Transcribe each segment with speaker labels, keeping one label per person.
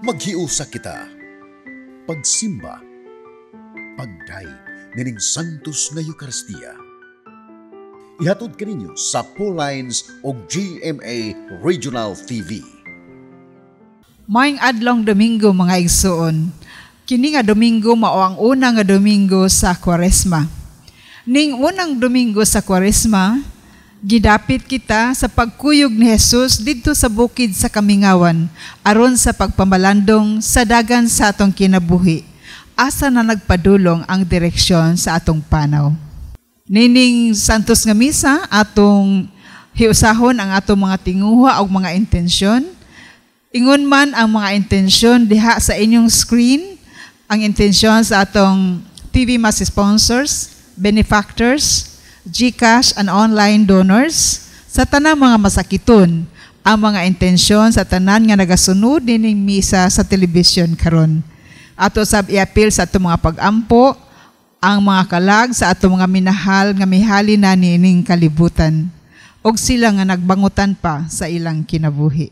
Speaker 1: Maghiusa kita, pagsimba, pagdaig nining Santos nga Eucharistia. Ihatod kaninyo sa Pauline's o GMA Regional TV.
Speaker 2: Maayong adlong Domingo mga igsoon. Kini nga Domingo mao ang una nga Domingo sa Kwaresma. Ning unang Domingo sa Kwaresma, gidapit kita sa pagkuyog ni Jesus didto sa bukid sa Kamingawan aron sa pagpamalandong sa dagan sa atong kinabuhi. Asa na nagpadulong ang direksyon sa atong panaw. Nining Santos nga Misa atong hiusahon ang atong mga tinguha o mga intensyon. Ingon man ang mga intensyon diha sa inyong screen, ang intensyon sa atong TV Mass sponsors, benefactors, GCash and online donors, sa tanang mga masakiton, ang mga intensyon sa tanan nga nagasunod nining misa sa telebisyon karon. Ato sab i-appeal sa atong mga pag-ampo, ang mga kalag sa atong mga minahal nga mihali na nining kalibutan, og sila nga nagbangutan pa sa ilang kinabuhi.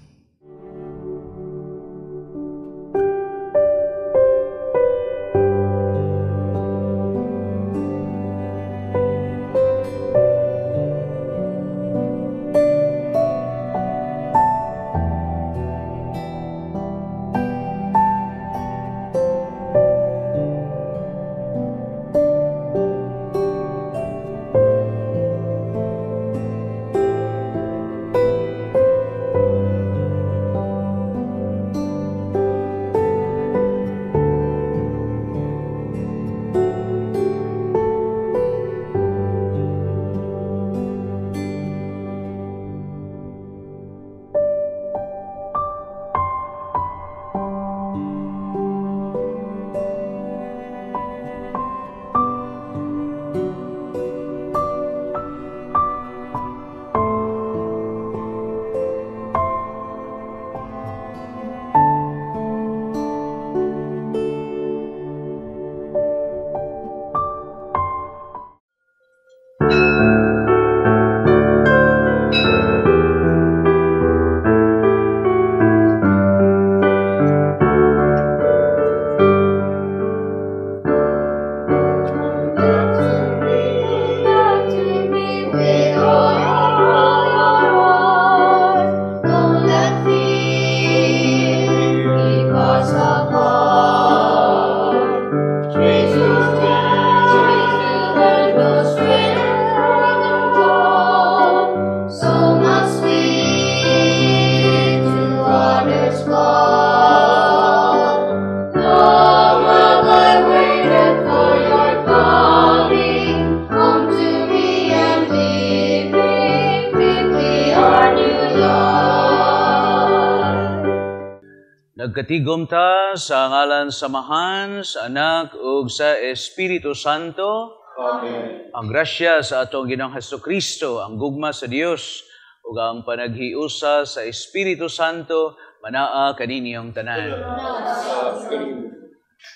Speaker 3: Nagkatigom ta sa ngalan samahan, sa Anak, ug sa Espiritu Santo.
Speaker 4: Amen.
Speaker 3: Ang grasya sa atong Ginoong Hesukristo, ang gugma sa Dios, ug ang panaghiusa sa Espiritu Santo, manaa kaninyong tanan.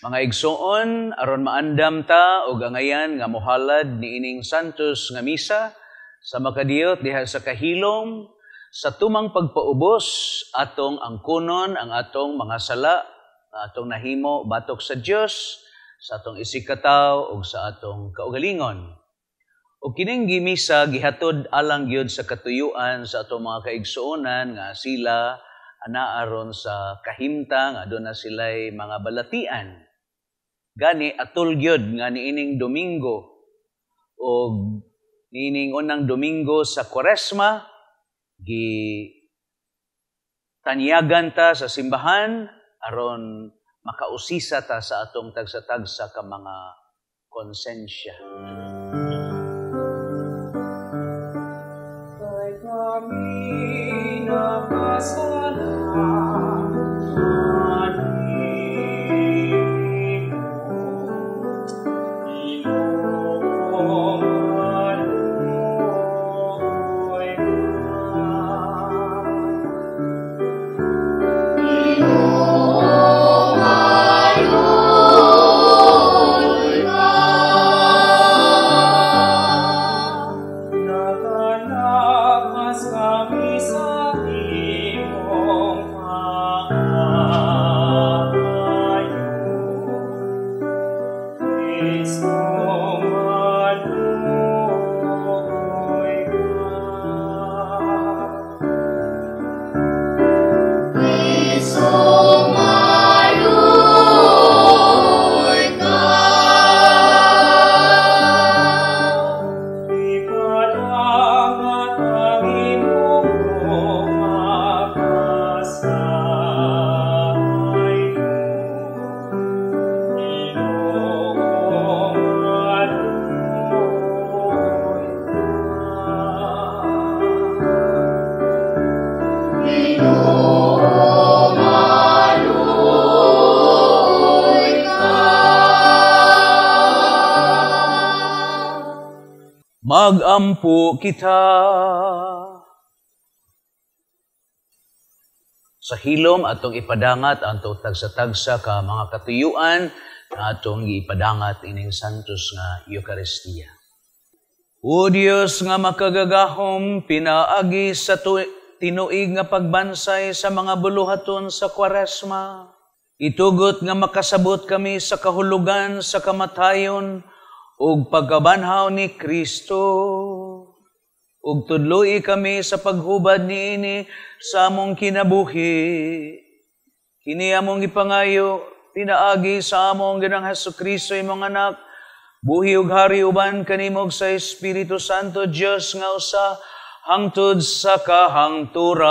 Speaker 3: Mga igsoon, aron maandam ta ug angayan nga mohalad niining Santos nga Misa sa makadiyot diha sa kahilom, sa tumang pagpaubos, atong angkunon ang atong mga sala, atong nahimo batok sa Dios, sa atong isikataw, o sa atong kaugalingon. O kining gimisa, gihatod alang gyud sa katuyuan sa atong mga kaigsuonan, nga sila anaaron sa kahimtang, aduna sila'y mga balatian. Gani, atul gyud nga niining Domingo, o niining unang Domingo sa Kwaresma, tanyagan ta sa simbahan aron makausisa ta sa atong tagsa-tagsa ka mga konsensya.
Speaker 4: Kay kami napasalamat. Mas kami sa iyo.
Speaker 3: Magampo kita. Sa hilom atong ipadangat ang tagsa-tagsa ka mga katuyuan na atong ipadangat ining santos nga Eucharistia. O Dios nga makagagahom, pinaagi sa tinuig nga pagbansay sa mga buluhaton sa Kwaresma. Itugot nga makasabot kami sa kahulugan sa kamatayon ug pagkabanhaw ni Kristo. Ug tudloy kami sa paghubad niini sa among kinabuhi. Kini among ipangayo, pinaagi sa among Ginoong Hesukristo imong anak, buhi ug hari uban kanimo sa Espiritu Santo, Dios nga usa hangtod sa kahangturan.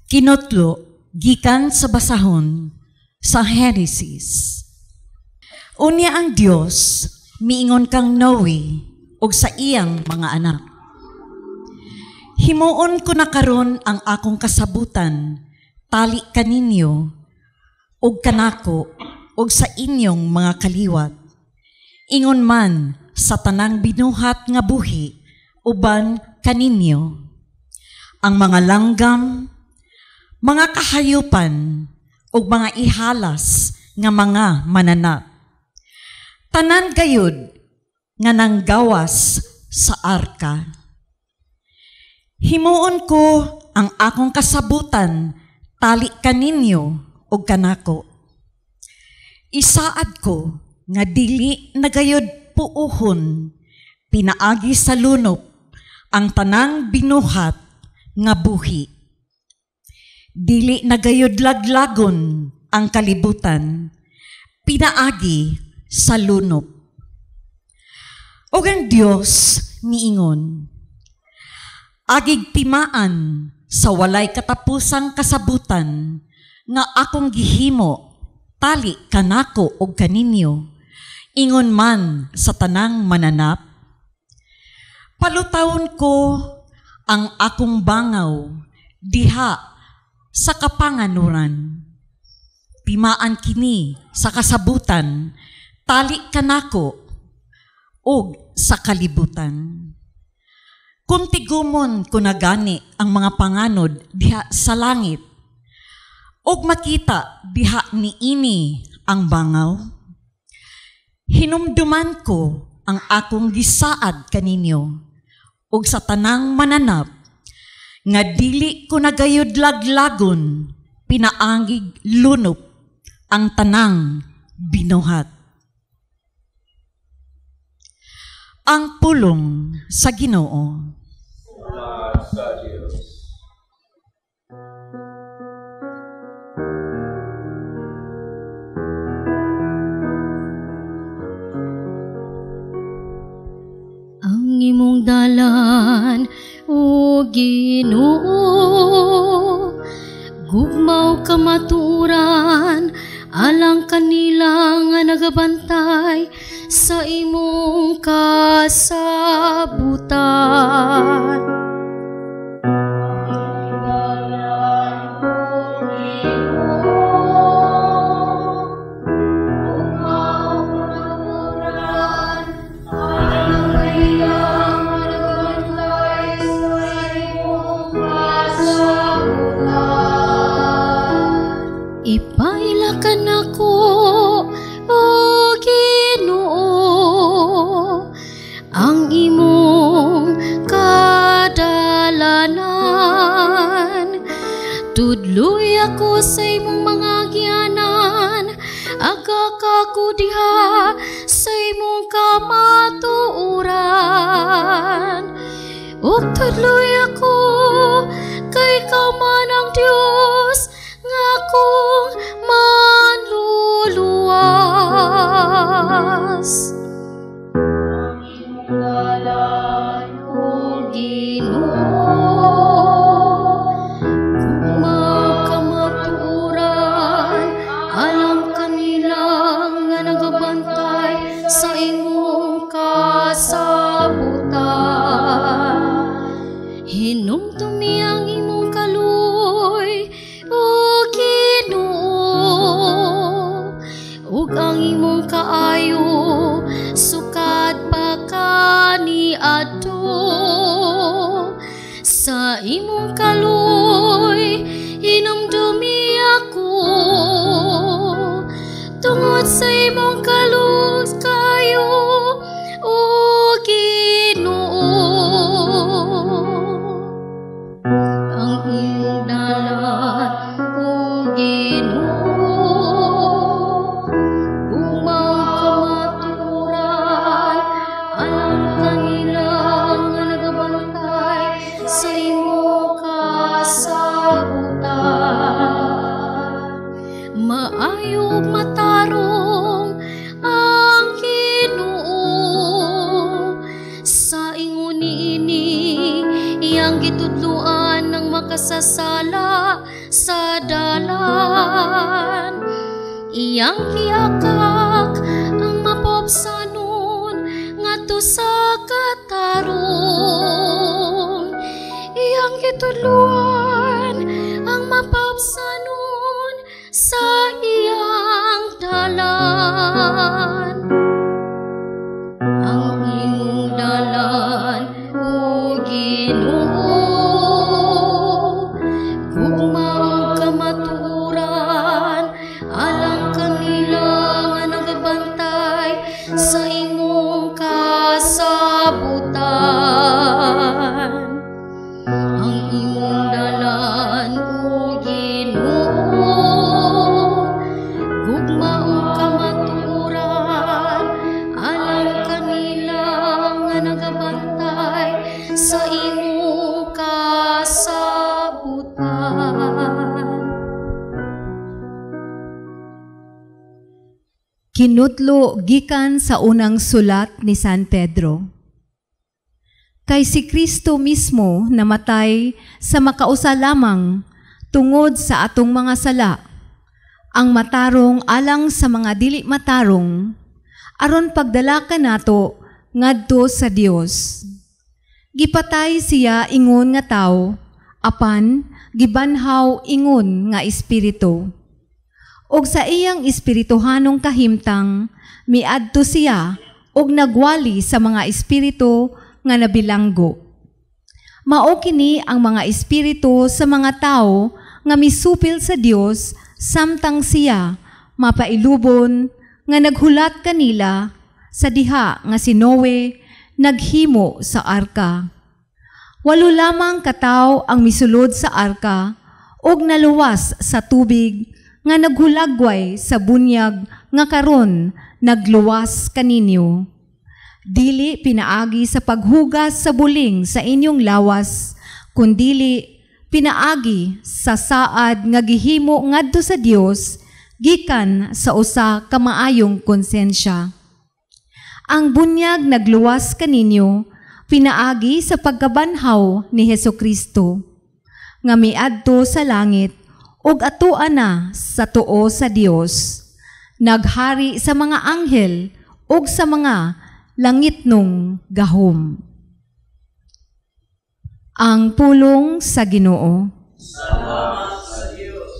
Speaker 5: Kinotlo, gikan sa basahon sa Genesis. Unya ang Dios miingon kang Noe og sa iyang mga anak. Himuon ko na karon ang akong kasabutan, tali kaninyo og kanako og sa inyong mga kaliwat. Ingon man sa tanang binuhat nga buhi uban kaninyo. Ang mga langgam, mga kahayupan, ug mga ihalas nga mga mananap. Tanan gayud nga nanggawas sa arka. Himuon ko ang akong kasabutan, tali kaninyo ug kanako. Isaad ko nga dili na gayud puuhon, pinaagi sa lunop ang tanang binuhat nga buhi. Dili nagayod laglagon ang kalibutan, pinaagi sa lunop. O ang Diyos niingon, agig timaan sa walay katapusang kasabutan nga akong gihimo, tali kanako o kaninyo, ingon man sa tanang mananap. Palutawon ko ang akong bangaw, diha sa kapanganuran. Timaan kini sa kasabutan, tali kanako, ug sa kalibutan. Kung tigumon ko na gani ang mga panganod diha sa langit, ug makita diha niini ang bangaw, hinumduman ko ang akong gisaad kaninyo, ug sa tanang mananap, nga dili ko nagayod laglagon, pinaangig lunop ang tanang binuhat. Ang pulong sa Ginoo.
Speaker 4: Salamat sa Diyos.
Speaker 6: Ang imong dalan, O Ginoo, gugmaw kamaturan, alang kanila nga nagabantay sa imong kasabutan. Ipailakan ako, O Ginoo, ang imong kadalanan. Tudloy ako sa imong mga gianan, agaka ko diha sa imong kamatuoran. Ug tudloy ako kay kaman ang Dios nga akong manluluwas. Ang imong dalan, O Ginoo, kung magkamaturan, alam kanilang nga nagabantay sa imong kasabutan. Hinumdumi ang imong kaloy, miadto sa imong kaloy hinumdumi ako tungod sa imong kalos kayo o Ginoo. Ang imong dalan o Ginoo umang kamaturan alam kanila nga nagabantay sa imong kasabutan. Maayo matarong ang Ginoo sa ingon niini iyang gitudloan ng makasasala sa dalan. Iyang kiakak ang mapobsanon ngadto sa katarong. Iyang gitudloan ang mapobsanon sa iyang dalan. Ang imong dalan o Ginoo gugmang kamaturan alang kanila nga nagabantay sa imong kasabutan. Ang imong dalan o Ginoo gugmaong kamaturan alang kanila nga nagabantay sa imong kasabutan.
Speaker 7: Kinutlo gikan sa unang sulat ni San Pedro. Kay si Kristo mismo namatay sa makausa lamang tungod sa atong mga sala, ang matarong alang sa mga dili matarong, aron pagdala nato ngadto sa Dios. Gipatay siya ingon nga tawo, apan gibanhaw ingon nga espiritu. Og sa iyang espirituhanong kahimtang, miadto siya og nagwali sa mga espiritu nga nabilanggo. Mao kini ang mga espiritu sa mga tao nga misupil sa Dios samtang siya mapailubon nga naghulat kanila sa diha nga si Noe naghimo sa arka. 8 lamang katawo ang misulod sa arka og naluwas sa tubig nga naghulagway sa bunyag nga karon nagluwas kaninyo. Dili pinaagi sa paghugas sa buling sa inyong lawas, kundili pinaagi sa saad nga gihimo ngadto sa Dios gikan sa usa ka maayong konsensya. Ang bunyag nagluwas kaninyo pinaagi sa pagkabanhaw ni Hesukristo nga miadto sa langit ug atuan na sa tuo sa Dios, naghari sa mga anghel ug sa mga langitnong gahom. Ang pulong sa Ginoo.
Speaker 4: Salamat sa Diyos.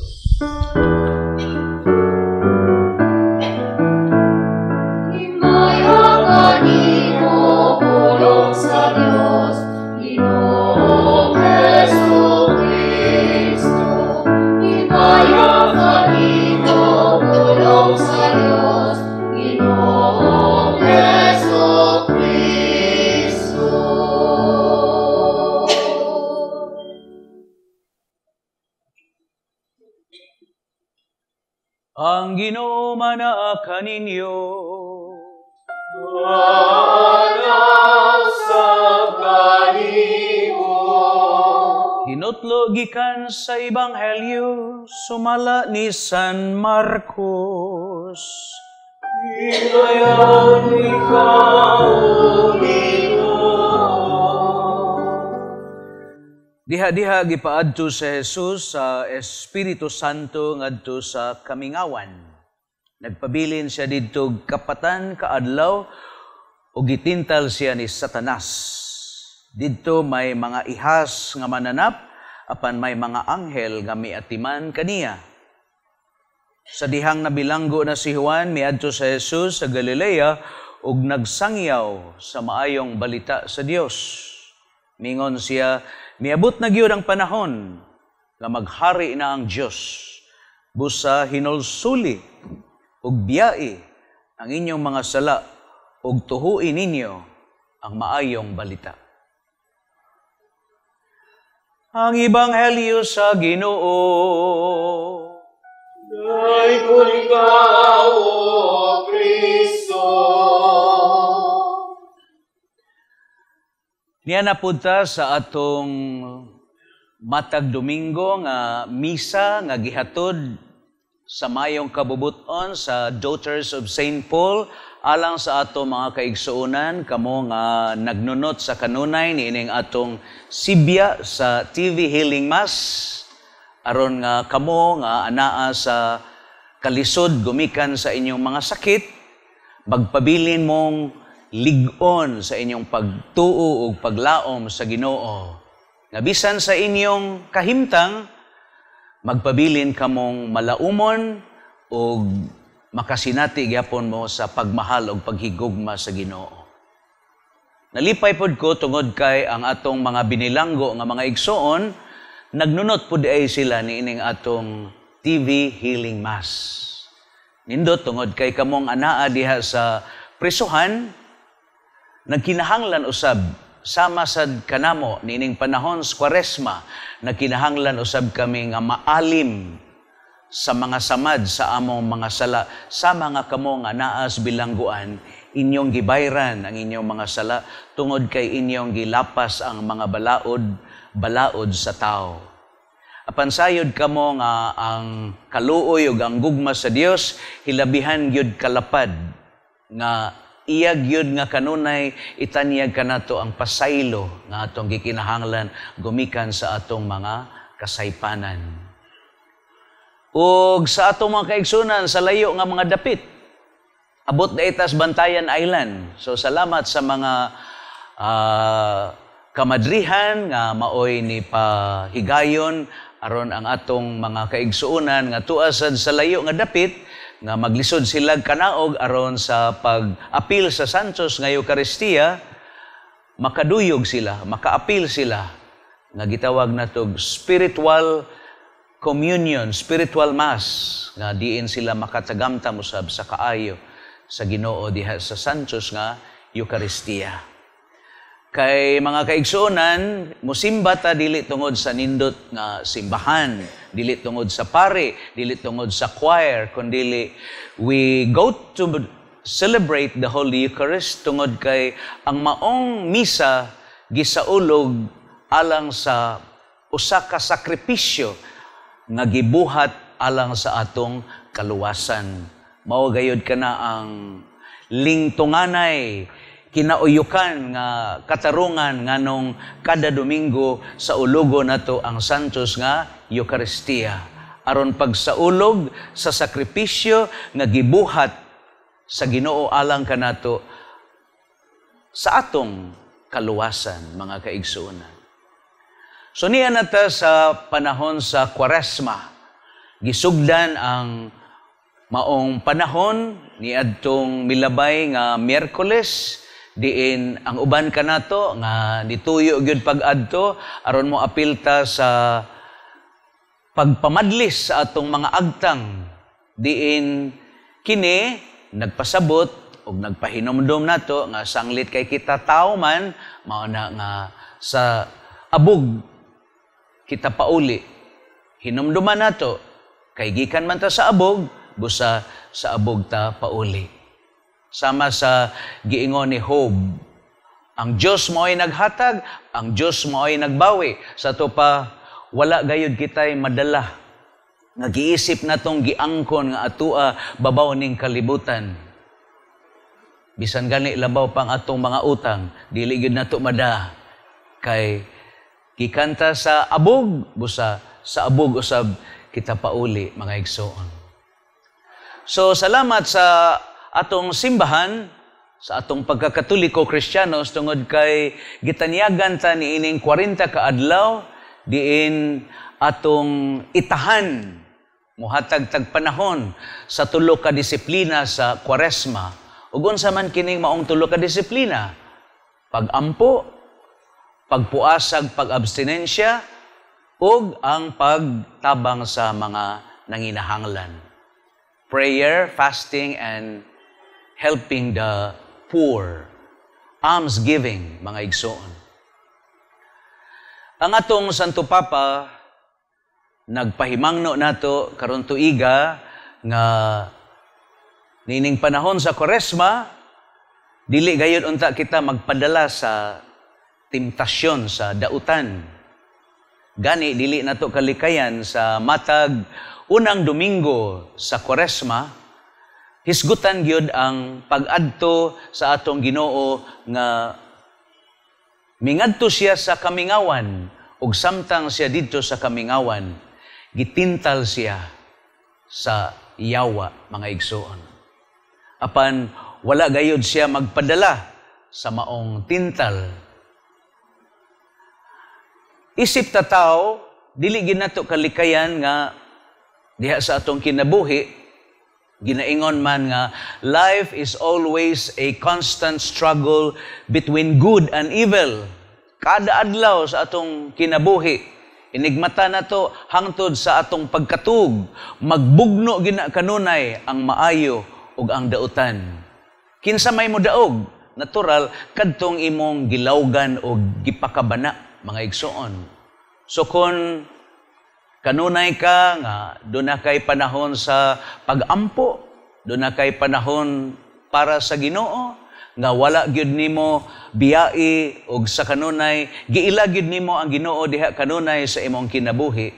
Speaker 6: Himaya kanino pulong sa Dios, Ginoong Jesucristo. Himaya kanino pulong sa Dios, Ginoong Jesucristo.
Speaker 3: Ang Ginoo manaa kaninyo.
Speaker 4: Manaw sa kanimo.
Speaker 3: Hinutlo gikan sa Ebanghelyo sumala ni San Marcos.
Speaker 4: Hinayan ikaw, Ginoo.
Speaker 3: Diha-diha gipaadto sa Jesus sa Espiritu Santo ngadto sa kamingawan. Nagpabilin siya didto kapatan kaadlaw o gitintal siya ni Satanas. Didto may mga ihas nga mananap apan may mga anghel nga miatiman kaniya. Sa dihang nabilanggo na si Juan miadto sa Jesus sa Galilea ug nagsangyaw sa maayong balita sa Dios. Mingon siya, miabot na gyud ang panahon nga maghari na ang Dios. Busa hinulsuli ug biyai ang inyong mga sala ug tuhuin ninyo ang maayong balita. Ang Ebanghelyo sa Ginoo.
Speaker 4: Daikon ikaw, O Kristo.
Speaker 3: Niya napunta sa atong matag Domingo nga misa nga gihatod sa mayong kabubuton sa Daughters of St. Paul alang sa ato mga kaigsuonan kamo nga nagnunot sa kanunay niining atong sibya sa TV Healing Mass aron nga kamo nga anaa sa kalisod gumikan sa inyong mga sakit magpabilin mong lig-on sa inyong pagtuo ug paglaom sa Ginoo nga bisan sa inyong kahimtang magpabilin kamong malaumon ug makasinati gyapon mo sa pagmahal ug paghigugma sa Ginoo. Nalipay pod ko tungod kay ang atong mga binilanggo nga mga igsoon nagnunot pud ay sila niining atong TV Healing Mass. Nindot tungod kay kamong anaa diha sa prisuhan nagkinahanglan usab sama sad kanamo niining panahon sa Kwaresma nagkinahanglan usab kami nga maalim sa mga samad sa among mga sala sama nga kamo nga naas bilangguan inyong gibayran ang inyong mga sala tungod kay inyong gilapas ang mga balaod sa tao. Apan sayod kamo nga ang kaluoy ug ang gugma sa Dios hilabihan gyud kalapad nga iyag gyud nga kanunay itanyag kanato ang pasaylo nga atong gikinahanglan gumikan sa atong mga kasaypanan. Ug sa atong mga kaigsunan sa layo nga mga dapit abot na itas Bantayan Island. So salamat sa mga kamadrihan nga maoy ni pahigayon aron ang atong mga kaigsuonan nga tuasad sa layo nga dapit nga maglisod sila kanaog aron sa pag-apil sa Santos nga Eucharistia makaduyog sila, makaapil sila nga gitawag natog spiritual communion, spiritual mass nga diin sila makatagamtam usab sa kaayo sa Ginoo diha sa Santos nga Eucharistia. Kay mga kaigsuonan, musimba ta dili tungod sa nindot nga simbahan, dili tungod sa pare, dili tungod sa choir, kundi we go to celebrate the Holy Eucharist tungod kay ang maong misa gisaulog alang sa usa ka sakripisyo nga gibuhat alang sa atong kaluwasan. Mao gayud kana ang lingtunganay kinauyukan nga katarungan nganong kada Domingo sa ulogo nato ang Santos nga Eucharistia aron pagsaulog sa sakripisyo nga gibuhat sa Ginoo alang kanato sa atong kaluwasan mga kaigsuonan. So niya nata sa panahon sa Kwaresma gisugdan ang maong panahon niadtong milabay nga Miyerkules diin ang uban kanato nga nituyo gyud pag-adto aron mo apilta sa pagpamadlis sa atong mga agtang diin kini nagpasabot ug nagpahinumdom nato nga sanglit kay kita tao man mao na nga sa abog kita pauli hinumduman nato kay gikan man ta sa abog busa sa abog ta pauli. Sama sa giingon ni Job, ang Dios mo ay naghatag, ang Dios mo ay nagbawi. Sa to pa wala gayud kitay madala nga giisip natong giangkon nga atua babaw ning kalibutan. Bisan gani labaw pang atong mga utang, dili gyud nato mada kay gikanta sa abog busa sa abog usab kita pauli mga igsoon. So salamat sa atong simbahan, sa atong pagkakatoliko Kristiyanos tungod kay gitanyagan ta niining 40 ka adlaw diin atong itahan muhatag tag panahon sa tulo ka disiplina sa Kwaresma ug unsa man kining maong tulo ka disiplina: pag-ampo, pagpuasag, pag-abstinensya, ug ang pagtabang sa mga nanginahanglan. Prayer, fasting, and helping the poor. Almsgiving, mga igsoon. Ang atong Santo Papa nagpahimangno nato karon tuiga nga nining panahon sa Kwaresma, dili gayud unta kita magpadala sa temptasyon sa dautan. Gani dili nato kalikayan sa matag unang Domingo sa Kwaresma, hisgutan gyud ang pag-adto sa atong Ginoo nga mingadto siya sa kamingawan, ug samtang siya didto sa kamingawan, gitintal siya sa yawa, mga igsoon. Apan wala gayud siya magpadala sa maong tintal. Isip ta tao, dili gid nato kalikayan nga diha sa atong kinabuhi. Ginaingon man nga, life is always a constant struggle between good and evil. Kada adlaw sa atong kinabuhi, inigmata na to hangtod sa atong pagkatug, magbugno gina kanunay ang maayo ug ang dautan. Kinsa may mo daog, natural, kadtong imong gilawgan o gipakabana, mga igsoon. So kung kanunay ka nga doon na kay panahon sa pag-ampo, doon na kay panahon para sa Ginoo, nga wala gyud nimo biyai og sa kanunay giila gyud nimo ang Ginoo diha kanunay sa imong kinabuhi,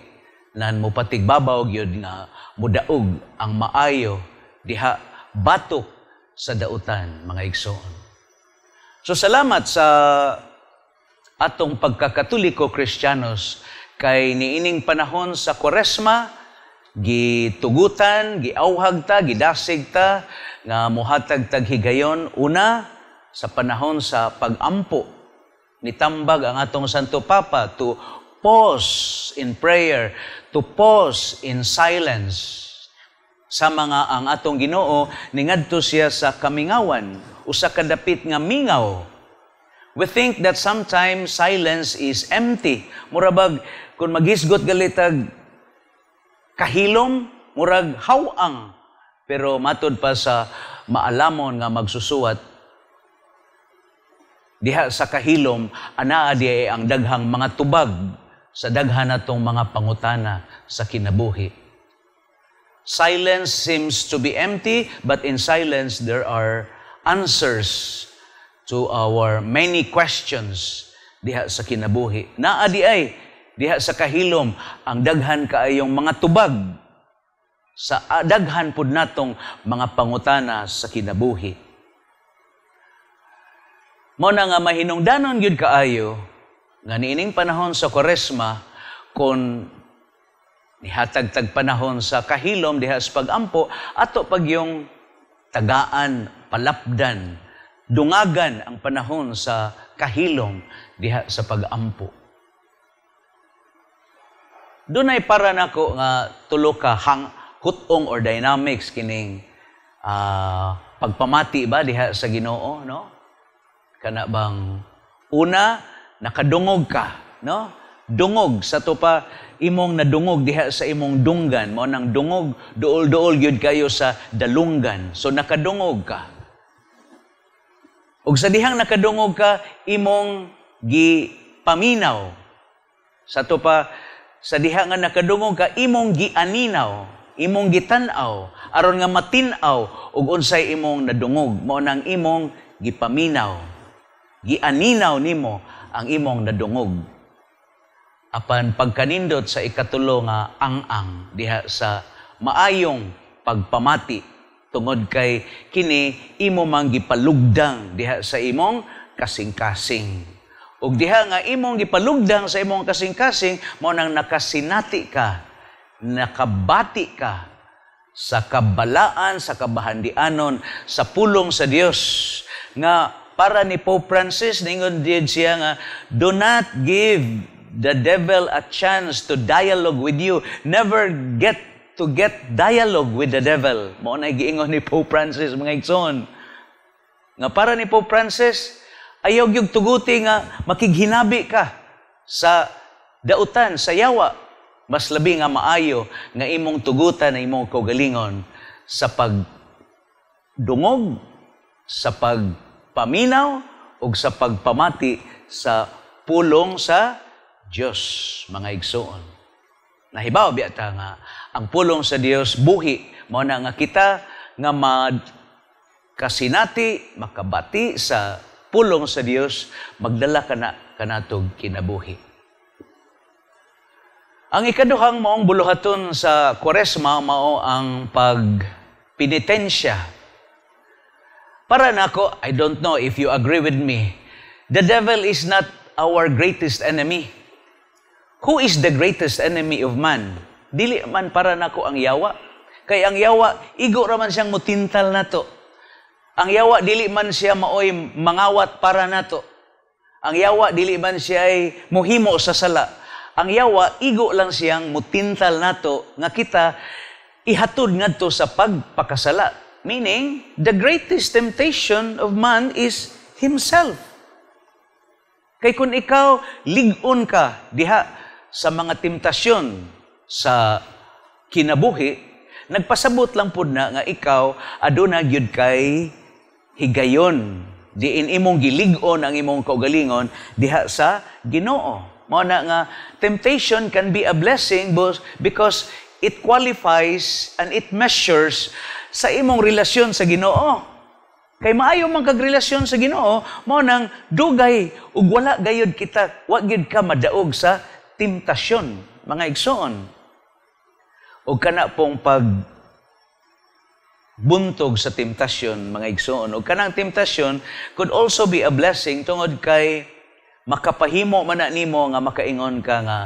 Speaker 3: nan mopatigbabaw gyud nga mudaog ang maayo diha batok sa dautan, mga igsoon. So salamat sa atong pagkakatoliko Kristiyanos kay niining panahon sa Kwaresma, gitugutan, giawhag ta, gidasig ta, nga muhatag tag higayon. Una, sa panahon sa pag-ampo, nitambag ang atong Santo Papa to pause in prayer, to pause in silence. Sa mga ang atong Ginoo, ningadto siya sa kamingawan, usa ka dapit nga mingaw. We think that sometimes silence is empty. Murabag, kung maghisgot galitag kahilom, murag hawang. Pero matod pa sa maalamon nga magsusuwat, diha sa kahilom, anaa di ang daghang mga tubag sa daghan natong mga pangutana sa kinabuhi. Silence seems to be empty, but in silence there are answers to our many questions diha sa kinabuhi. Naa di ay diha sa kahilom ang daghan kaayong mga tubag sa daghan pud natong mga pangutana sa kinabuhi. Mao na nga mahinungdanon gyud kaayo nga niining panahon sa Kwaresma, kon nihatag-tag panahon sa kahilom diha sa pag-ampo, ato pag yung tagaan, palapdan, dungagan ang panahon sa kahilom diha sa pag-ampo. Dunay para nako nga tulo ka hutong or dynamics kining pagpamati ba diha sa Ginoo, no? Kana bang una, nakadungog ka, no? Dungog sa to pa imong nadungog diha sa imong dunggan, mao nang dungog duol-duol gyud kayo sa dalunggan. So nakadungog ka. Ug sa dihang nakadungog ka, imong gipaminaw. Sa to pa sa diha nga nakadungog ka, imong gianinaw, imong gitan-aw aron nga matin-aw ug unsay imong nadungog, mao nang imong gipaminaw. Gianinaw nimo ang imong nadungog. Apan pagkanindot sa ikatulo nga ang diha sa maayong pagpamati tungod kay kini imo mang gipalugdang diha sa imong kasing-kasing. Ug diha nga imong gipalugdang sa imong kasing-kasing, mao nang nakasinati ka, nakabati ka sa kabalaan, sa kabahandianon, sa pulong sa Dios nga para ni Pope Francis, ningon did siya nga, do not give the devil a chance to dialogue with you. Never get dialogue with the devil. Mao na giingon ni Pope Francis, mga igsoon. nga para ni Pope Francis, ayaw yung tuguti nga makighinabi ka sa dautan, sa yawa. Mas labi nga maayo nga imong tugutan na imong kaugalingon sa pagdungog, sa pagpaminaw, o sa pagpamati sa pulong sa Diyos, mga igsoon. Nahibaw biyata nga, ang pulong sa Diyos, buhi, mao na nga kita nga kasinati, makabati sa pulong sa Diyos, magdala ka na kanatog kinabuhi. Ang ikaduhang maong buluhaton sa Kwaresma, mao ang pagpenitensya. Para nako, I don't know if you agree with me, the devil is not our greatest enemy. Who is the greatest enemy of man? Dili man para nako ang yawa. Kay ang yawa, igo raman siyang mutintal nato. Ang yawa, dili man siya maoy mangawat para nato. Ang yawa, dili man siya ay muhimo sa sala. Ang yawa, igo lang siyang mutintal nato nga kita ihatod ngadto sa pagpakasala. Meaning, the greatest temptation of man is himself. Kay kung ikaw, ligon ka diha sa mga temptasyon sa kinabuhi, nagpasabot lang po na nga ikaw, aduna gyud kay higayon. Diin imong gilig-on ang imong kaugalingon diha sa Ginoo. Mao na nga, temptation can be a blessing because it qualifies and it measures sa imong relasyon sa Ginoo. Kay maayo man kag relasyon sa Ginoo, mao nang dugay ug wala gayud kita, wa gyud ka madaog sa temptasyon, mga igsoon. O kana pong buntog sa temptasyon, mga igsoon. O kanang temptasyon could also be a blessing tungod kay makapahimo man na nimo nga makaingon ka nga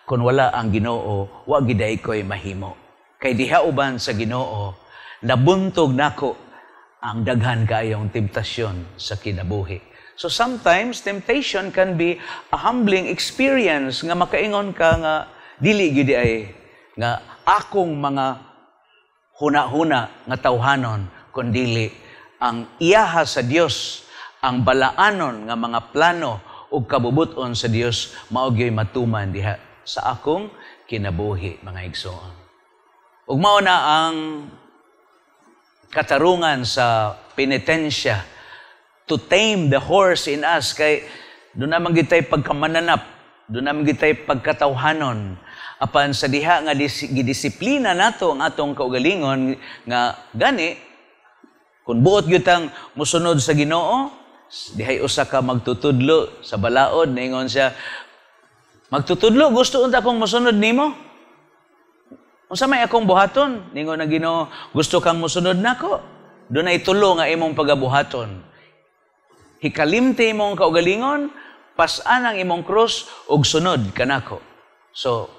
Speaker 3: kung wala ang Ginoo, wa giday ko'y mahimo. Kay diha uban sa Ginoo, nabuntog nako ang daghan kaayong temptasyon sa kinabuhi. So sometimes temptation can be a humbling experience nga makaingon ka nga dili gyud ay nga akong mga huna-huna nga tawhanon kundili ang iyaha sa Dios, ang balaanon nga mga plano ug kabubuton sa Dios mao gyud matuman diha sa akong kinabuhi, mga igsoon. Ug mao na ang katarungan sa penitensya to tame the horse in us. Kay doon naman gitay pagkamananap, doon naman gitay pagkatawhanon. Apan sa diha nga gidisiplina nato ang atong kaugalingon nga gani, kung buot gyutang musunod sa Ginoo, dihay usa ka magtutudlo sa balaod, naingon siya, magtutudlo, gusto unta akong musunod nimo? Unsa may akong buhaton? Ningon na Ginoo, gusto kang musunod nako? Doon ay tulo nga imong pagabuhaton. Hikalimti imong kaugalingon, pas-an ang imong krus, ug sunod kanako. So,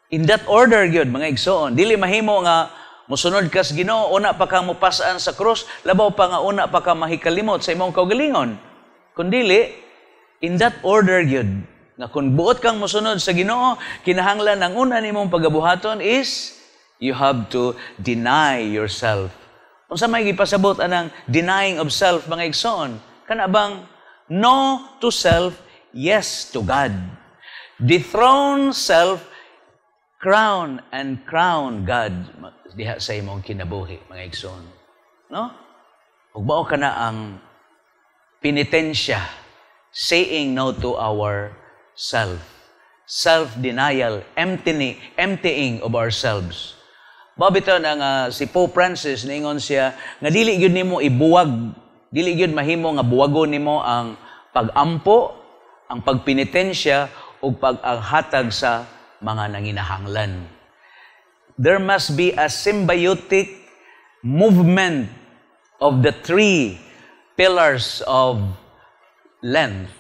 Speaker 3: in that order gyud, mga igsoon, dili mahimo nga musunod ka sa Ginoo, una pa ka mupas-an sa krus, labaw pa nga una pa ka mahikalimot sa imong kaugalingon. Kundili, in that order gyud, nga kung buot kang musunod sa Ginoo, kinahanglan ang una nimong pagabuhaton is you have to deny yourself. Unsa may gipasabot anang denying of self, mga igsoon? Kana bang no to self, yes to God. Dethrone self, crown and crown God diha sa imong kinabuhi, mga igsoon. No? Ug mao kana ang penitensya, saying no to our self. Self-denial, emptying of ourselves. Mabitaw na nga si Pope Francis, ningon siya, nga dili gyud nimo ibuwag, dili gyud mahimo nga buwagon nimo ang pagampo, ang pagpenitensya, ug pag-hatag sa mga nanginahanglan. There must be a symbiotic movement of the three pillars of Lent.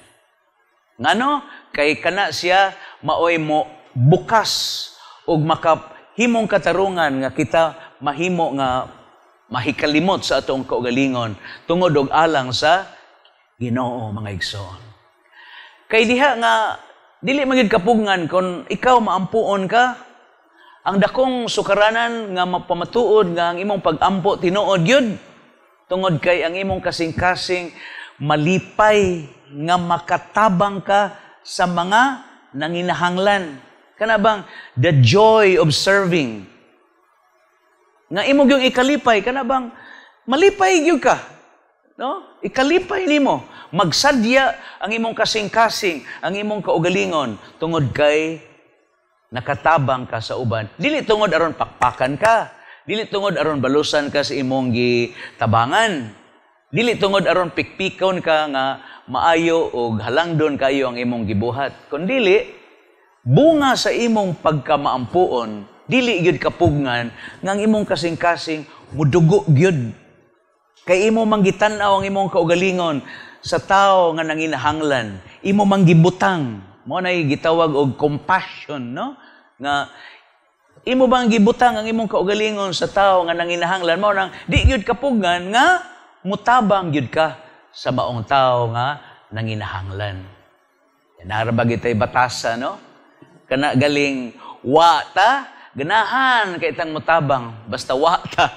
Speaker 3: Ngano? Kay kana siya maoy mo bukas ug makahimong katarungan nga kita mahimo nga mahikalimot sa atong kaugalingon tungod og alang sa Ginoo, mga igsoon. Kay diha nga dili magid kapugngan kon ikaw maampuon ka, ang dakong sukaranan nga mapamatuod nga ang imong pagampo tinuod gyud Tungod kay ang imong kasing-kasing malipay nga makatabang ka sa mga nanginahanglan. Kana bang the joy of serving. Nga imong yung ikalipay, kana bang malipay gyud ka. No? Ikalipay nimo. Magsadya ang imong kasing-kasing, ang imong kaugalingon tungod kay nakatabang ka sa uban. Dili tungod aron pakpakan ka. Dili tungod aron balusan ka sa imong gitabangan. Dili tungod aron pikpikon ka nga maayo o halangdon kayo ang imong gibuhat. Kundili, bunga sa imong pagkamaampuon, dili gyud kapugngan nga ang imong kasing-kasing mudugo gyud. Kay imo manggitanaw ang imong kaugalingon sa tao nga nanginahanglan. Imo manggibutang. Mo nay gitawag og compassion, no? Nga imo bang gibutang ang imong kaugalingon sa tao nga nanginahanglan mo nang di gyud kapugngan nga mutabang gyud ka sa maong tao nga nanginahanglan. Naraba gitay batasa, no? Kana galing wata, ganahan kay tang mutabang basta wata.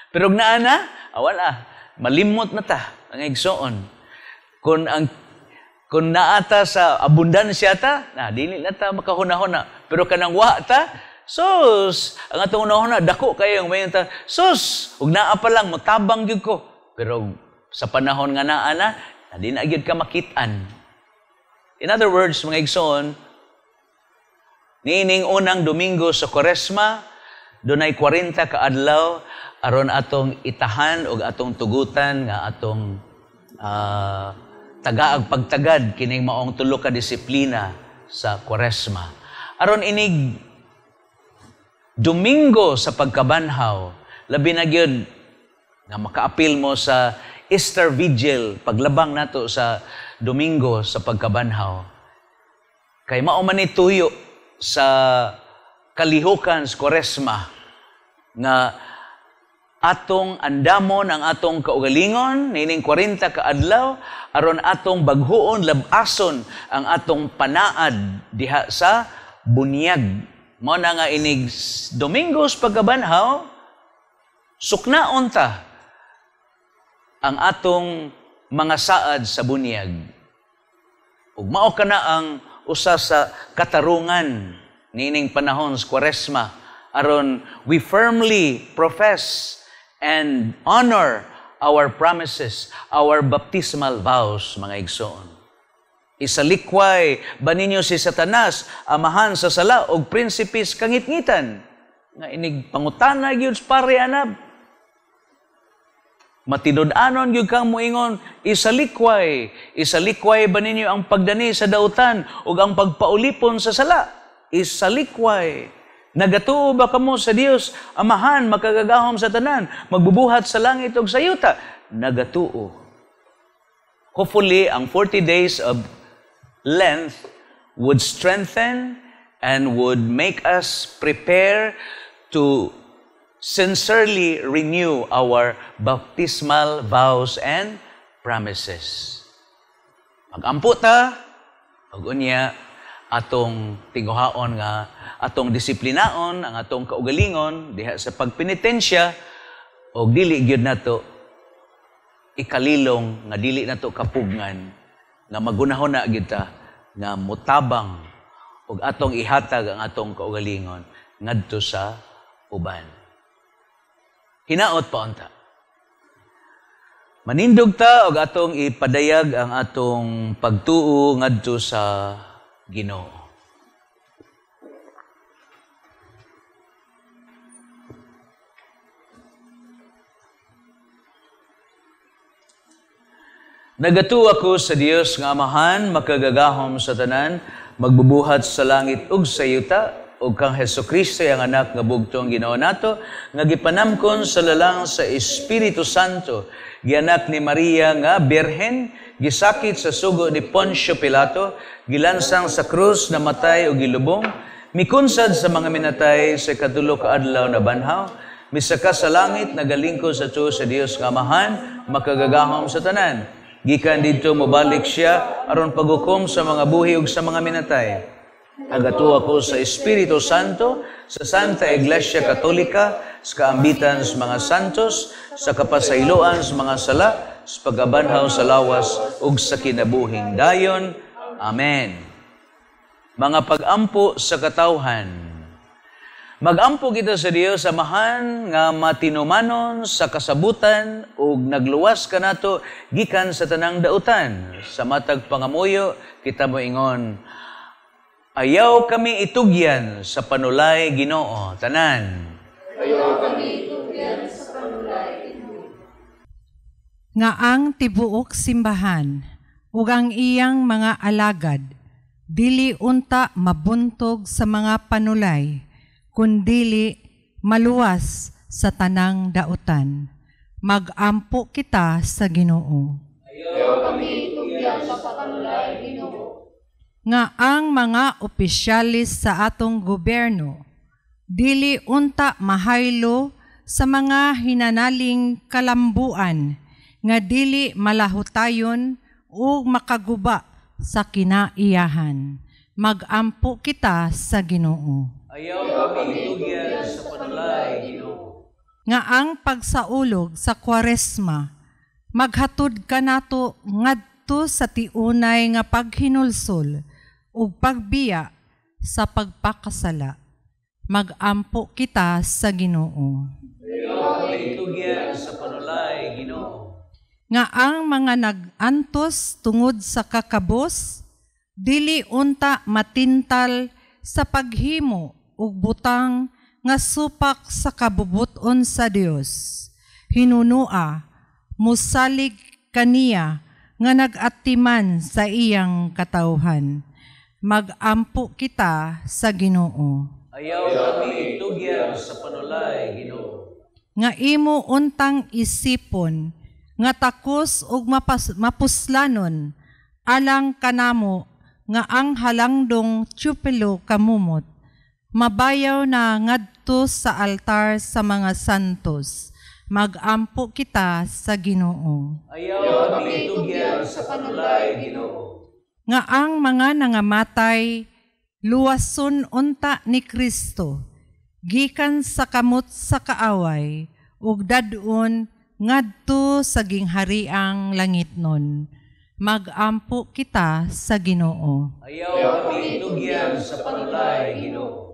Speaker 3: Pero gnaana, wala, malimot na ta ang igsoon. Kung naata sa abundansya ta, dili na ta makahuna-huna. Pero kanang wata, sus, ang atong hunahuna, dako kayo ang mayon ta, sus, ug naa pa lang, mutabang gyud ko. Pero sa panahon nga naa na, di na gyud ka makitaan. In other words, mga igsoon, niining unang Domingo sa Kwaresma, dunay 40 ka adlaw aron atong itahan og atong tugutan nga atong tagaag pagtagad kining maong tulo ka disiplina sa Kwaresma. Aron inig Domingo sa pagkabanhaw, labi na gyud nga makaapil mo sa Easter Vigil, paglabang nato sa Domingo sa pagkabanhaw. Kay mao man ni tuyo sa kalihukan sa Kwaresma nga atong andamon ang atong kaugalingon nining 40 ka adlaw aron atong baghuon labason ang atong panaad diha sa bunyag. Mao na nga inig Domingos pagkabanhaw, suknaon ta ang atong mga saad sa bunyag. Ug mao kana ang usa sa katarungan nining panahon sa Kwaresma aron we firmly profess and honor our promises, our baptismal vows, mga igsoon. Isalikway ba ninyo si Satanas, amahan sa sala og prinsipis kangitngitan, nga inig pangutana gyud pare anab. Matinud-anon gyud kang moingon, isalikway ba ninyo ang pagdani sa dautan ug ang pagpaulipon sa sala? Isalikway. Nagatuo ba kamo sa Dios, amahan, makagagahom sa tanan, magbubuhat sa langit ug sa yuta? Nagatuo. Hopefully, ang 40 days of Lent would strengthen and would make us prepare to sincerely renew our baptismal vows and promises. Mag-ampo ta, ug-unya, atong tiguhaon nga atong disiplinaon ang atong kaugalingon diha sa pagpenitensya og dili gyud nato ikalilong nga dili nato kapugngan nga magunahon na gyud ta nga mutabang og atong ihatag ang atong kaugalingon ngadto sa uban. Hinaot pa unta. Manindog ta og atong ipadayag ang atong pagtuo ngadto sa Ginoo. Nagatuo ako sa Dios nga Amahan, makagagahom sa tanan, magbubuhat sa langit ug sa yuta, ug kang Hesukristo ang anak nga bugtong Ginoo nato, nga gipanamkon sa lalang sa Espiritu Santo, gianak ni Maria nga Birhen, gisakit sa sugo ni Poncio Pilato, gilansang sa krus, namatay o gilubong, mikunsad sa mga minatay sa katulo ka adlaw na banhaw, misaka sa langit, nagalingkod sa tuo sa Dios nga Amahan, makagagahom sa tanan. Gikan dito mobalik siya aron paghukom sa mga buhi ug sa mga minatay. Nagatuwa ko sa Espiritu Santo, sa Santa Iglesia Katolika, sa kaambitan sa mga santos, sa kapasayloan sa mga sala, sa pagabanhaw sa lawas, ug sa kinabuhing dayon. Amen. Mga pag-ampo sa katawhan. Mag-ampo kita sa Dios samahan nga matinumanon sa kasabutan ug nagluwas kanato gikan sa tanang dautan. Sa matag pangamuyo kita moingon, ayaw kami itugyan sa panulay Ginoo. Tanan.
Speaker 6: Ayaw kami itugyan sa panulay Ginoo.
Speaker 8: Nga ang tibuok simbahan ug ang iyang mga alagad dili unta mabuntog sa mga panulay kundili maluwas sa tanang dautan. Mag-ampo kita sa Ginoo.
Speaker 6: Ayaw kami itugyan sa panulay Ginoo.
Speaker 8: Nga ang mga opisyalis sa atong gobyerno dili unta mahaylo sa mga hinanaling kalambuan nga dili malahutayon o makaguba sa kinaiyahan. Mag-ampo kita sa Ginoo.
Speaker 3: Ayaw kami itugyan sa panulay Ginoo.
Speaker 8: Nga ang pagsaulog sa Kwaresma maghatod kanato ngadto sa tiunay nga paghinulsol ug pagbiya sa pagpakasala. Mag-ampo kita sa Ginoo.
Speaker 3: Ayaw kami itugyan sa panulay Ginoo.
Speaker 8: Nga ang mga nag-antos tungod sa kakabos dili unta matintal sa paghimo ug butang nga supak sa kabubuton sa Dios. Hinunua, musalig kaniya nga nag-atiman sa iyang katawhan. Mag-ampo kita sa Ginoo.
Speaker 3: Ayaw kami itugyan sa panulay Ginoo.
Speaker 8: Nga imo untang isipon, nga takos ug mapuslanon, alang kanamo nga ang halangdong tiyupelo kamumot, mabayaw na ngadto sa altar sa mga santos. Mag-ampo kita sa Ginoo.
Speaker 3: Ayaw kami itugyan sa panulay Ginoo.
Speaker 8: Nga ang mga nangamatay, luwason unta ni Kristo, gikan sa kamot sa kaaway, ug dadun ngadto sa ginghariang langitnon. Mag-ampo kita sa Ginoo.
Speaker 3: Ayaw kami itugyan sa panulay Ginoo.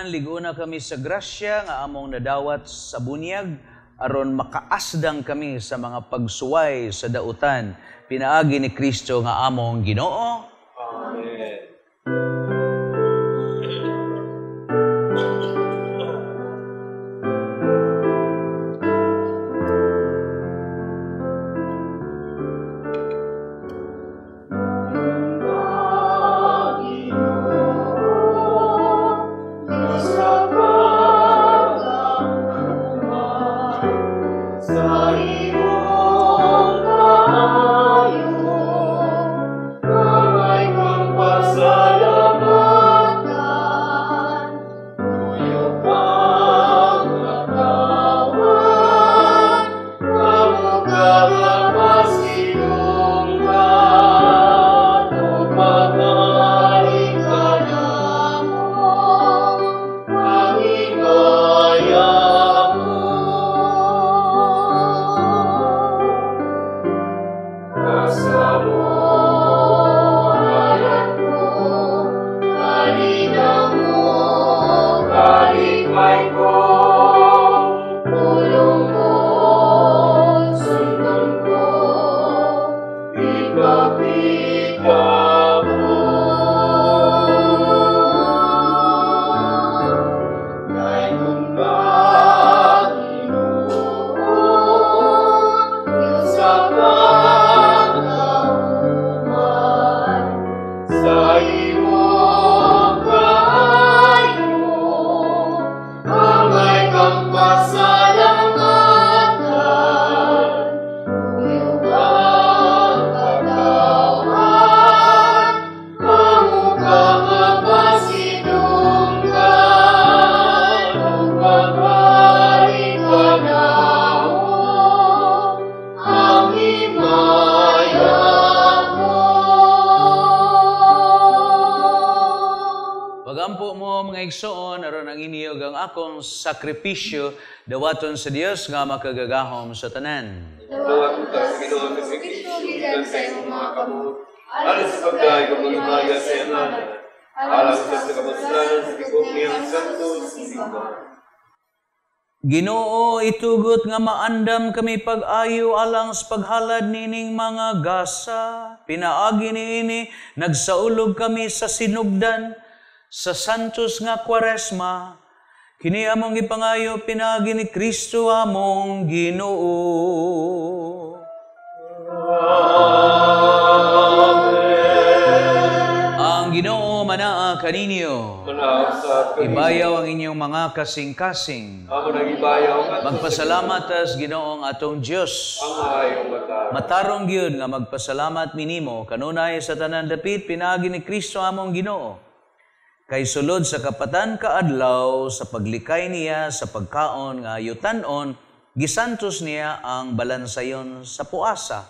Speaker 3: Liguna kami sa grasya nga among nadawat sa bunyag aron makaasdang kami sa mga pagsuway sa dautan pinaagi ni Kristo nga among Ginoo.
Speaker 4: Amen.
Speaker 6: Sa iyong kayo, mga
Speaker 3: Ipaampo mo mga igsoon aron ang iniyog ang akong sakripisyo dawaton sa Dios nga makagagahom sa tanan.
Speaker 4: Dawat mo sa Ginoo sa Kristo sa imong mga kamot. Alang sa pagdahig ang mga ibaga sa iyanan. Alang sa kapasanan sa tibok niyang santo sa simbahan.
Speaker 3: Ginoo, itugot nga maandam kami pag-ayo alang sa paghalad nining mga gasa. Pinaagi niini, nagsaulog kami sa sinugdan, sa santos nga Kwaresma. Kini among ipangayo, pinaagi ni Kristo among Ginoo. Ang Ginoo manaa kaninyo. Ibayaw ang inyong mga kasing-kasing. Magpasalamat as Ginoong atong Diyos. Matarong gyud nga magpasalamat minimo kanunay sa tanan dapit pinaagi ni Kristo among Ginoo. Kay sulod sa kapatan kaadlaw sa paglikay niya sa pagkaon nga yutan-on, gisantos niya ang balansayon sa puasa.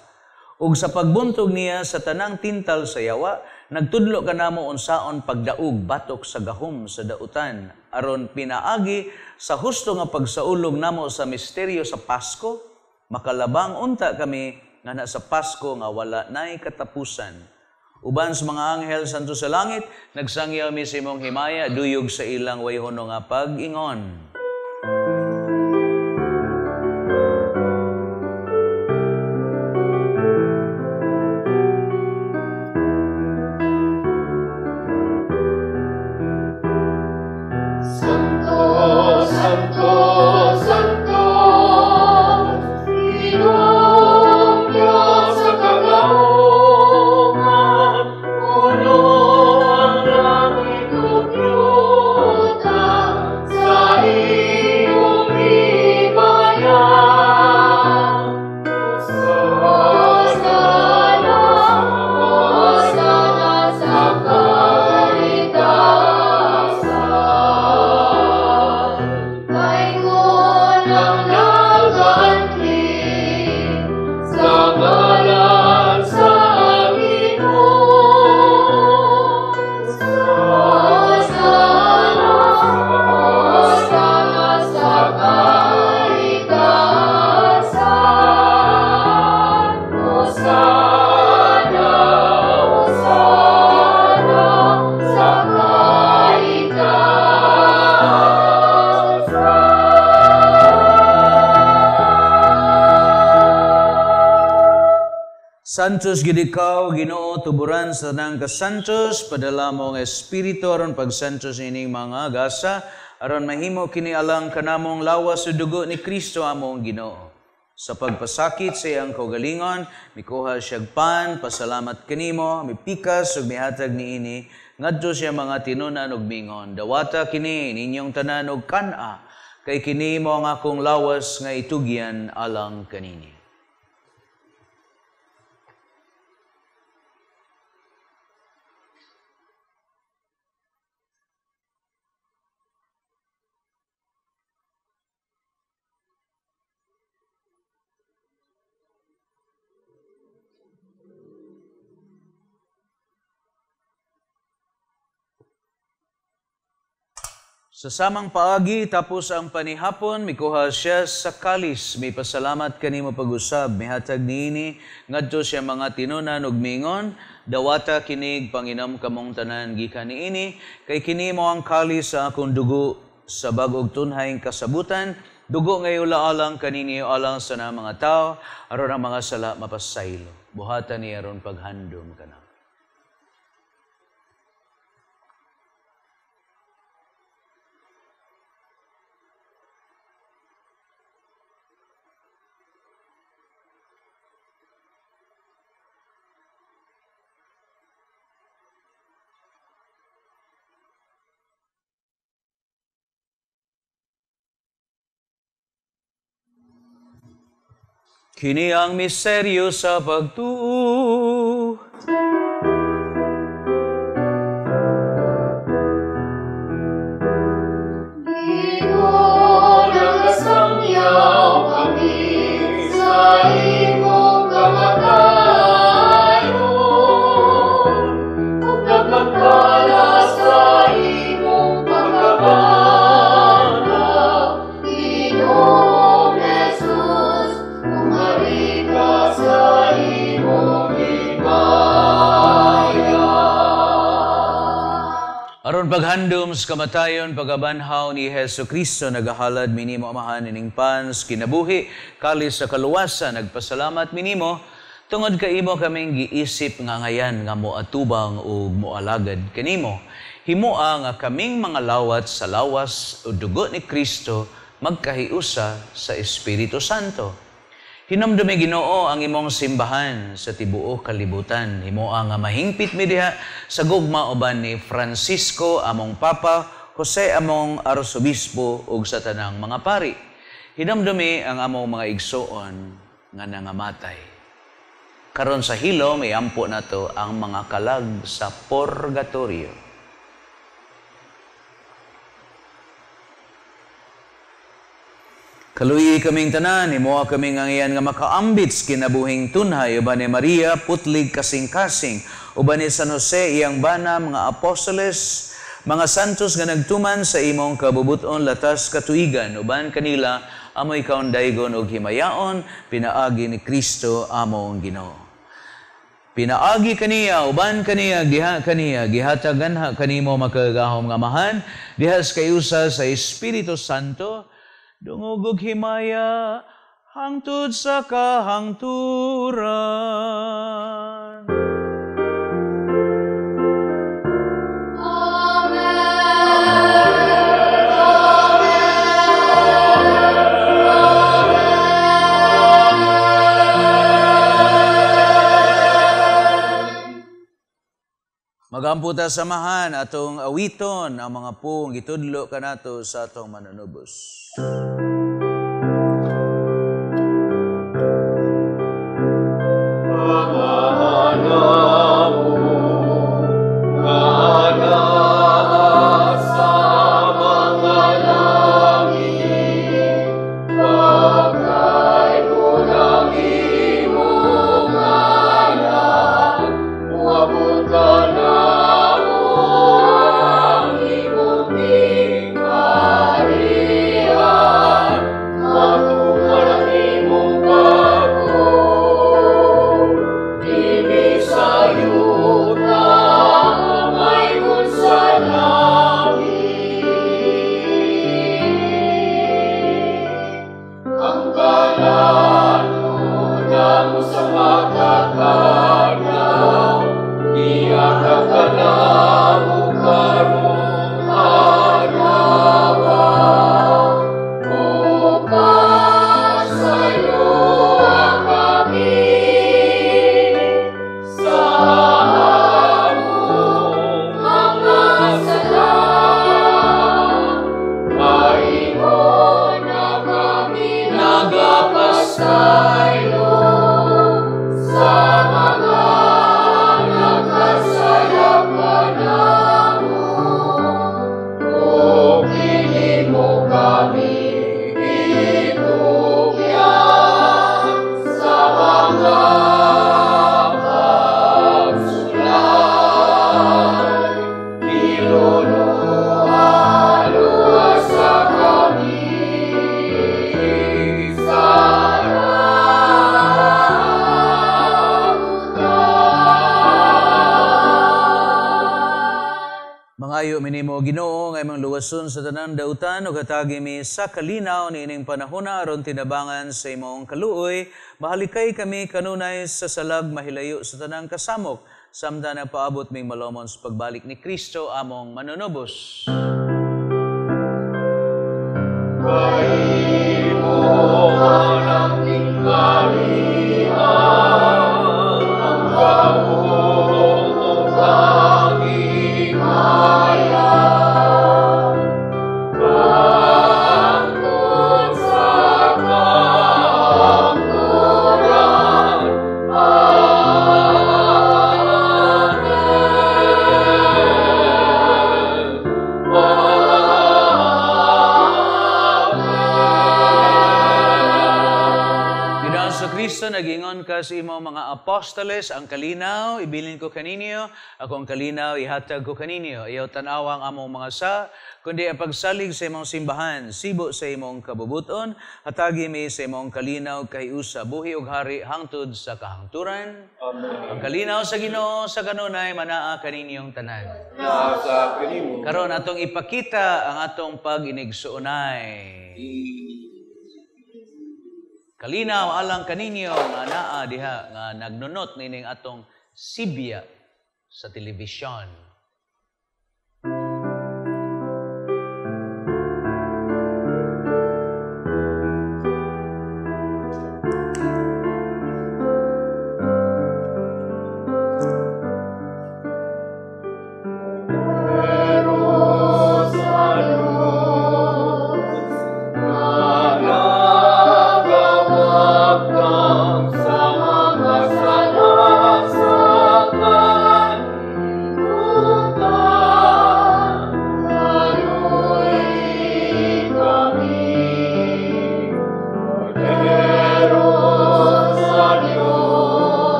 Speaker 3: Ug sa pagbuntog niya sa tanang tintal sa yawa, nagtudlo kanamo unsaon pagdaog batok sa gahom sa dautan aron pinaagi sa husto nga pagsaulog namo sa misteryo sa Pasko, makalabang unta kami nga na sa Pasko nga wala nay katapusan. Uban sa mga anghel santo sa langit, nagsangyaw mi sa imong himaya duyog sa ilang wayhono nga pag-ingon. Santos gid ikaw, Ginoo, tuburan sa tanang kasantos, padala mo nga espiritu aron pagsantos ining mga gasa, aron mahimo kini alang kanamong lawas sa dugo ni Kristo among Ginoo. Sa pagpasakit sa iyang kaugalingon, mikuha siyag pan, pasalamat kanimo, mipikas ug mihatag niini ngadto siya mga tinunan ug mingon. Dawata kini ninyong tanan og kan-a, kay kini mo ang akong lawas nga itugyan alang kanini. Sa samang paagi, tapos ang panihapon, mikuha siya sa kalis. May pasalamat kanimo pag-usab. Mihatag niini, ngadto siya mga tinunan ug mingon, dawata kinig panginom kamong tanan gikan niini, kay kini mo ang kalis sa akong dugo sa bag-og tunhayng kasabutan, dugo ngayon alang kanini alang sa na mga tao, aron ang mga sala mapasaylo. Buhatan niya aron paghandom ka na. Kini ang misteryo sa pagtuo.
Speaker 4: Ginoo, nagsangyaw kami sa imong kamatayon, ug nagpagpala sa imong
Speaker 3: Aron paghandom sa kamatayon, pagabanhaw ni Hesu Kristo, nagahalad minimo amahan ining pans, kinabuhi, kalis sa kaluwasan, nagpasalamat minimo, tungod ka imo kaming giisip nga ngayan nga moatubang o moalagad kanimo. Himoa nga kaming mga lawat sa lawas o dugo ni Kristo, magkahiusa sa Espiritu Santo. Hinumdumi Ginoo ang imong simbahan sa tibuok kalibutan. Himoa nga mahingpit mi diha sa gugma uban ni Francisco among Papa, Jose among Arsobispo ug sa tanang mga pari. Hinumdumi ang among mga igsoon nga nangamatay. Karon sa hilom iampo nato ang mga kalag sa purgatorio. Kaluyi kaming tanan, himoa kaming angiyan nga makaambits kinabuhing tunhay, uban ni Maria, putlig kasing-kasing, uban ni San Jose, iyang bana, mga apostoles, mga santos nga nagtuman sa imong kabubuton latas katuigan, uban kanila, amoy kaundaygon og himayaon, pinaagi ni Kristo among Ginoo. Pinaagi kaniya, uban kaniya, giha kaniya, gihataganha kanimo makagahom nga mahan, dihas kayusa sa Espiritu Santo, dungog himaya hangtod sa kahangturan. Magamputa samahan atong awiton ang mga pung gitudlo kanato sa atong manunubos. Minimo Ginoo nga imong luwason sa tanan dautan ug hatagi mi sa kalinaw niining panahona aron tinabangan sa imong kaluoy, mahalikay kami kanunay sa salag mahilayo sa tanang kasamok samtang nagpaabot ming malomon sa pagbalik ni Kristo among manunubos. Kaimo ang tingkalian ang Amen. ingon ka sa imo mga apostoles, ang kalinaw, ibilin ko kaninyo, ako ang kalinaw, ihatag ko kaninyo. Ayaw tanawang among mga sa, kundi ang pagsalig sa imong simbahan, sibo sa imong kabubuton, hatagi mi sa imong kalinaw, kay usa, buhi ug hari, hangtod sa kahangturan.
Speaker 4: Amen.
Speaker 3: Ang kalinaw sa Ginoo sa kanunay, manaa kaninyong tanan.
Speaker 4: Nasa kanimo.
Speaker 3: Karon atong ipakita ang atong pag-inigsuonay. Kalinaw alang kaninyo nga naa diha nga nagnunot nining atong sibya sa telebisyon.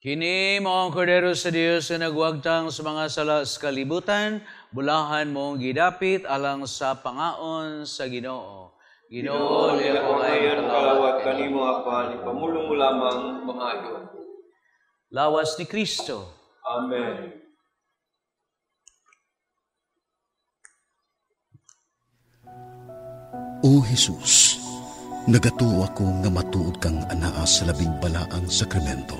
Speaker 3: Kini mo ang kordero sa Dios na nagwagtang sa mga sala sa kalibutan, bulahan mong gidapit alang sa pangaon sa Ginoo. Ginoo, liya ko ngayon
Speaker 4: kalawat kanimo apan, ipamulong mo lamang maayo.
Speaker 3: Lawas ni Kristo.
Speaker 4: Amen.
Speaker 1: O Jesus, nagatuo ako nga matuod kang anaa sa labing balaang sakramento.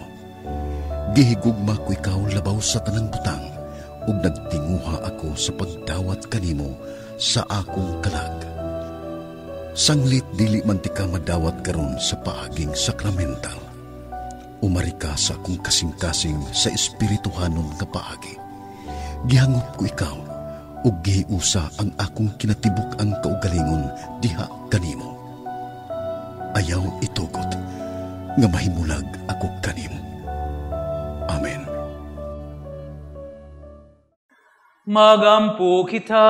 Speaker 1: Gihigugma ko ikaw labaw sa tanang butang, ug nagtinguha ako sa pagdawat kanimo sa akong kalag. Sanglit dili man ti ka madawat karon sa paaging sakramental. Umari ka sa akong kasing-kasing sa espirituhanon nga paagi. Gihangop ko ikaw, ug gihiusa ang akong kinatibuk ang kaugalingon diha kanimo. Ayaw itugot, nga mahimulag ako kanimo. Amen.
Speaker 3: Magampo kita.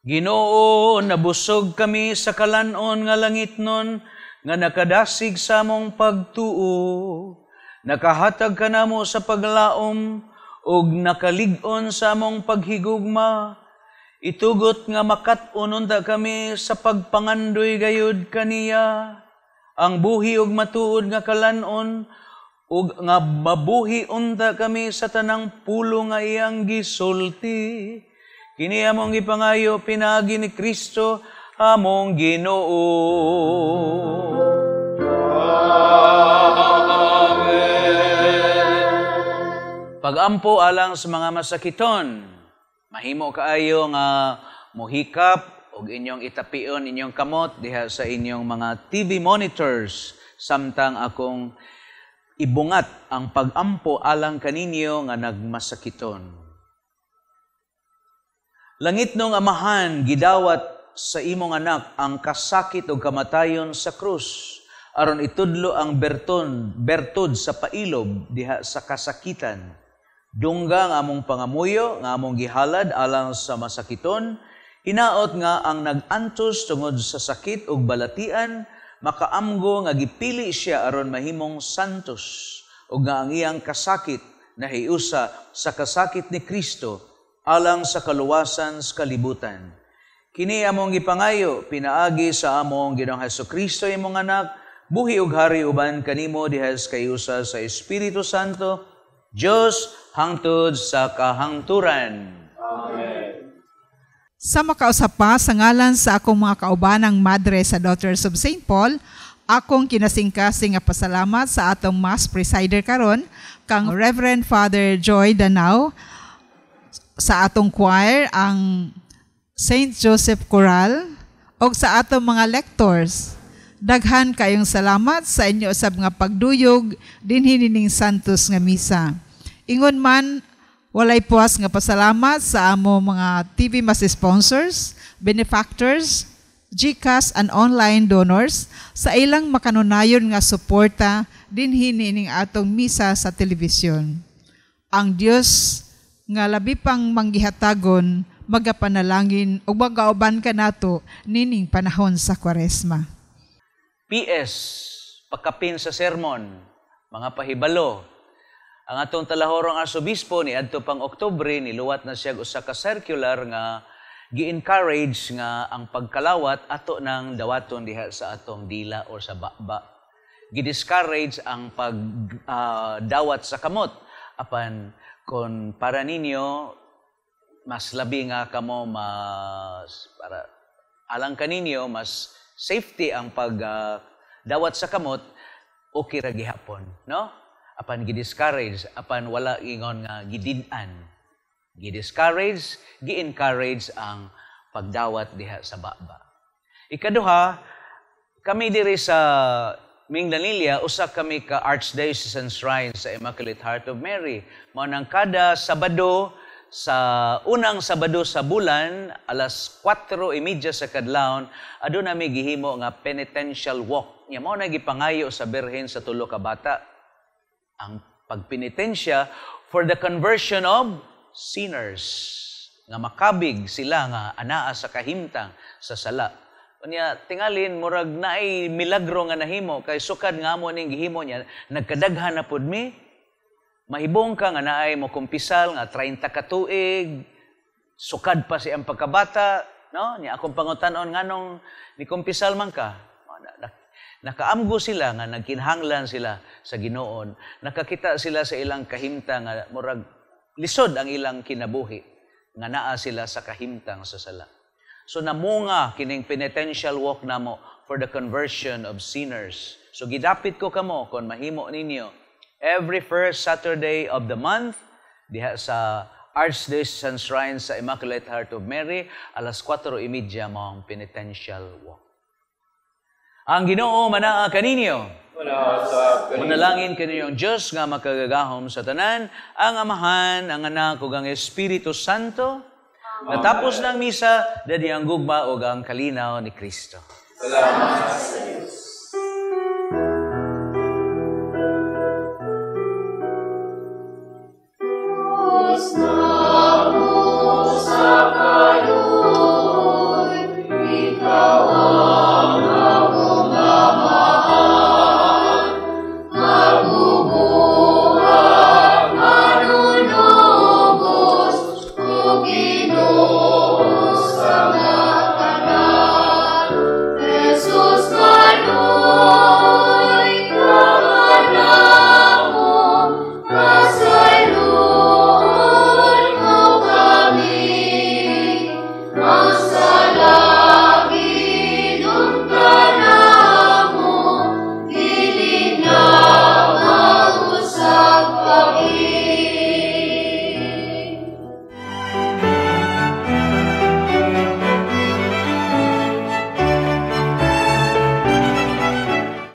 Speaker 3: Ginoo, nabusog kami sa kalanon nga langit nun, nga nakadasig sa among pagtuo. Nakahatag ka namo sa paglaom, ug nakalig-on sa among paghigugma. Itugot nga makat-ununta kami sa pagpangandoy gayud kaniya. Ang buhi ug matuod nga kalanon, ug nga mabuhi unta kami sa tanang pulo nga iyang gisulti. Kini among gipangayo pinagi ni Kristo among Ginoo. Amen. Pagampo alang sa mga masakiton, mahimo kaayo nga mohikap ug inyong itapion inyong kamot diha sa inyong mga TV monitors samtang akong ibungat ang pagampo alang kaninyo nga nagmasakiton. Langit nung Amahan, gidawat sa imong anak ang kasakit ug kamatayon sa krus, aron itudlo ang bertod sa pailob diha sa kasakitan. Dungga nga among pangamuyo, nga among gihalad alang sa masakiton, hinaot nga ang nag-antos tungod sa sakit ug balatian, makaamgo nga gipili siya aron mahimong santos, ug nga ang iyang kasakit nahiusa sa kasakit ni Kristo alang sa kaluwasan sa kalibutan. Kini among gipangayo pinaagi sa among Ginoong Hesukristo imong anak, buhi ug hari uban kanimo diha sa kayusa sa Espiritu Santo, Dios hangtod sa kahangturan.
Speaker 4: Amen.
Speaker 2: Sa makausapa sa ngalan sa akong mga kaubanang madre sa Daughters of St. Paul, akong kinasingkasing nga pasalamat sa atong Mass Presider karon kang Reverend Father Joy Danao, sa atong choir ang St. Joseph Choral, o sa atong mga lectors. Daghan kayong salamat sa inyo usab nga pagduyog dinhi nining Santos nga misa. Ingon man, walay puas nga pasalamat sa amo mga TV Mass sponsors, benefactors, GCash and online donors sa ilang makanunayon nga suporta dinhi nining atong misa sa telebisyon. Ang Dios nga labi pang manggihatagon magapanalangin ug magauban kanato nining panahon sa Kwaresma.
Speaker 3: PS, pagkapin sa sermon, mga pahibalo. Ang atong talahorong arsobispo ni adto pang Oktubre niluwat na siya usa ka circular nga gi-encourage nga ang pagkalawat ato nang dawaton diha sa atong dila or sa baba. Gi-discourage ang pagdawat sa kamot apan kon para ninyo mas labi nga kamo mas para alang kaninyo mas safety ang pagdawat sa kamot okay ra gihapon, no? Apan gi-discourage, apan wala ingon nga gidid-an. Gi-discourage, gi-encourage ang pagdawat diha sa baba. Ikaduha, kami diri sa Mindanilla, usa kami ka Archdiocesan Shrine sa Immaculate Heart of Mary. Mao nang kada Sabado, sa unang Sabado sa bulan, alas 4:30 sa kadlawon, aduna mi gihimo nga penitential walk. Nya mao na gipangayo sa Birhen sa tulo ka bata. Ang pagpenitensya for the conversion of sinners. Nga makabig sila nga anaa sa kahimtang sa sala. Unya tingalin murag naay milagro nga nahimo kay sukad nga amo ning gihimo niya nagkadaghan na pud mi. Mahibong ka nga naay mo kumpisal nga 30 ka tuig. Sukad pa si ang pagkabata, no? Nya akong pangutan-on nganong ni kumpisal man ka. Nakaamgo sila nga nagkinhanglan sila sa Ginoon. Nakakita sila sa ilang kahimtang nga murag lisod ang ilang kinabuhi nga naa sila sa kahimtang sa sala. So namunga kining penitential walk namo for the conversion of sinners. So gidapit ko kamo kon mahimo ninyo every first Saturday of the month diha sa Archdiocesan Shrine sa Immaculate Heart of Mary alas 4:30 mao ang penitential walk. Ang Ginoo manaa kaninyo. Manalangin kaninyo ang Diyos nga makagagahom sa tanan, ang Amahan, ang Anak ug ang Espiritu Santo. Natapos ng misa, dadi ang gugma ug ang kalinaw ni Kristo.
Speaker 4: Salamat sa Dios.